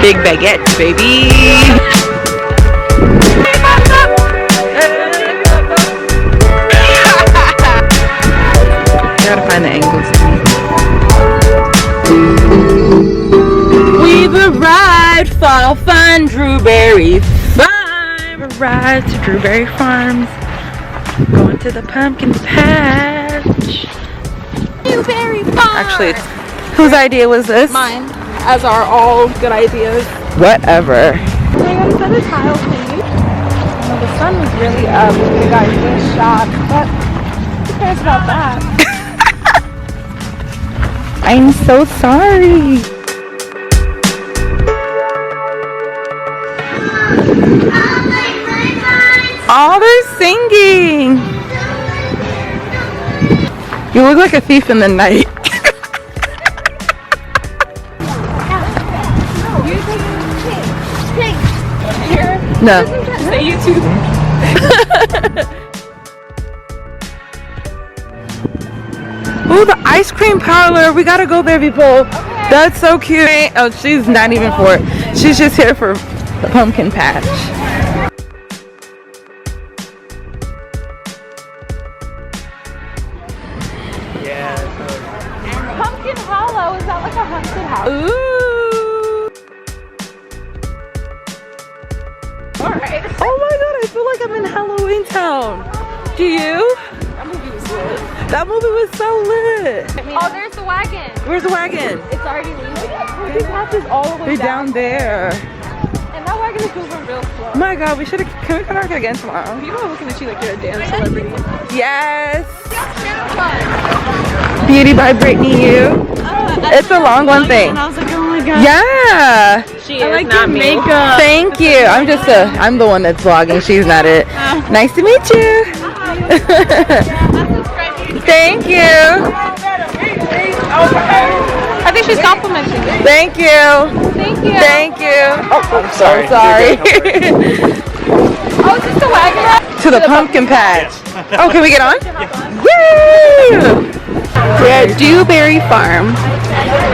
Big baguettes, baby. Gotta find the angles. We've arrived, fall fun, Dewberry Farm. Arrived to Dewberry Farms. Going to the pumpkin patch. Dewberry Farm. Actually, whose idea was this? Mine. As are all good ideas. Whatever. Oh my god, is that a tile thing? Well, the sun was really up. You guys get shot, but who cares about that? I'm so sorry. Oh, they're singing. You look like a thief in the night. No. Say YouTube. Oh, the ice cream parlor. We gotta go there, people. Okay. That's so cute. Oh, she's not even for it. She's just here for the pumpkin patch. Pumpkin Hollow. Is that like a haunted house? Ooh. Alright. Oh my god, I feel like I'm in Halloween Town. Do you? That movie was lit. That movie was so lit. Oh, there's the wagon. Where's the wagon? It's already leaving. These hatches all the way Down there. And that wagon is moving real slow. Oh my god, we should have. Can we come back again tomorrow? People are looking at you like you're a dance celebrity. Yes. Beauty by Brittany U. It's a long one thing. And I was like, oh my god. Yeah. She is not me. Makeup. Thank you. I'm the one that's vlogging. She's not it. Nice to meet you. Thank you. I think she's complimenting you. Thank you. Thank you. Thank you. Oh, I'm so sorry. Oh, it's just a wagon ride? To the pumpkin patch. Oh, can we get on? Woo! We're at Dewberry Farm.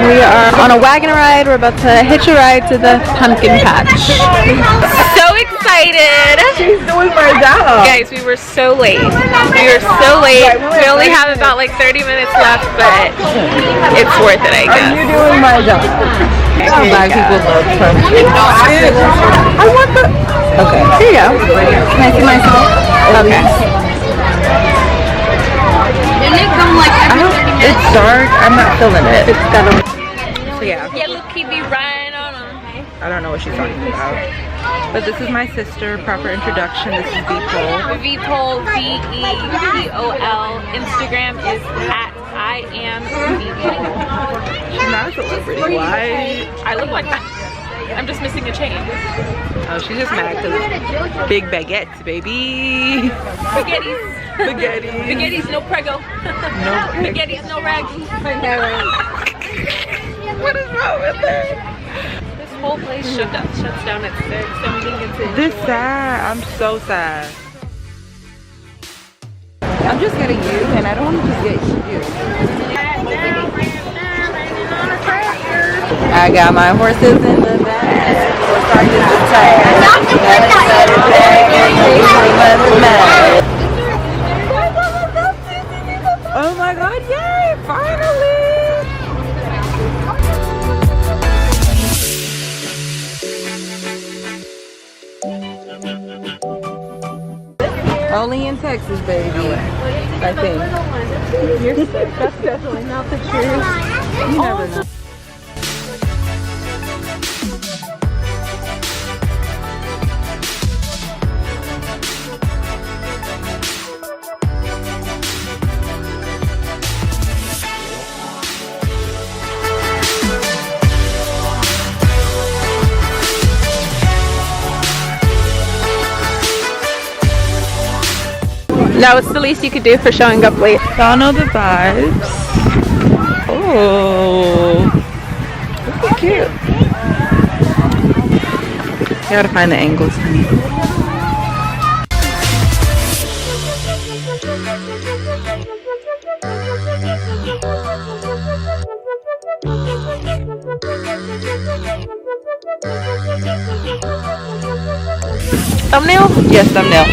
We are on a wagon ride. We're about to hitch a ride to the pumpkin patch. So excited! She's doing my job. Guys, we were so late. We were so late. We only have about like 30 minutes left, but it's worth it, I guess. You're doing my job. Black people love pumpkin. I want the. Okay. Here you go. Can I see myself? Okay. It's dark. I'm not feeling it. It's kind of. So yeah. Yeah, look, he be riding on him. I don't know what she's talking about. But this is my sister. Proper introduction. This is Vpol. Vpol, V-E-P-O-L. Instagram is @IamVpol. She's not a celebrity. Why? I look like that. I'm just missing a chain. Oh, she's just mad because big baguettes, baby. Spaghettis. Spaghetti. Spaghettis, no prego. No. Spaghettis, no ragu. What is wrong with her? This whole place shuts down at 6. I'm thinking to This sad. I'm so sad. I'm just getting you, and I don't want to just get you. I got my horses in the back. Oh my god, yay! Finally! Only in Texas, baby. I think. You're sick. That's definitely not the truth. You never know. No, it's the least you could do for showing up late. Y'all know the vibes. Oh, this is cute. You gotta find the angles, honey. Thumbnail? Yes, thumbnail.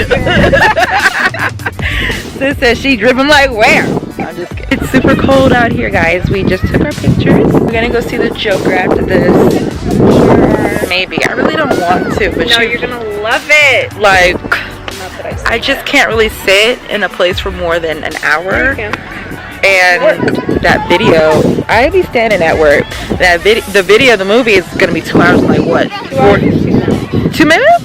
Sis says she driven like where? I'm just kidding. It's super cold out here, guys. We just took our pictures. We're gonna go see the Joker after this. Maybe. I really don't want to, but No, you're gonna love it. like, I just can't really sit in a place for more than an hour. And that video, I be standing at work. The video, the movie is gonna be 2 hours and like what? 2 minutes?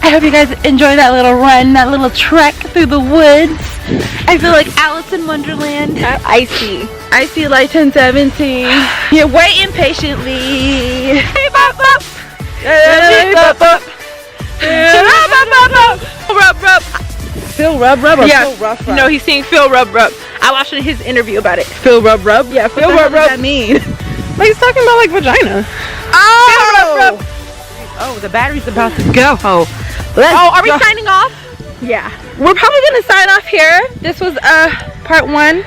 I hope you guys enjoy that little run, that little trek through the woods. I feel like Alice in Wonderland. Icy. I see like 1017. You're waiting patiently. Rub, rub. Phil Rub Rub or Yeah. Phil Rough Rub? No, he's saying Phil Rub Rub. I watched his interview about it. Phil Rub Rub? Yeah, Phil What Rub the hell Rub. does that mean? Like he's talking about like vagina. Oh! Oh, the battery's about to go. Oh, are we signing off? Yeah. We're probably gonna sign off here. This was part 1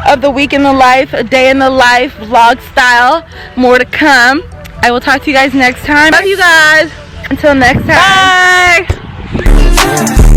of the week in the life, a day in the life, vlog style. More to come. I will talk to you guys next time. Love you guys. Until next time. Bye.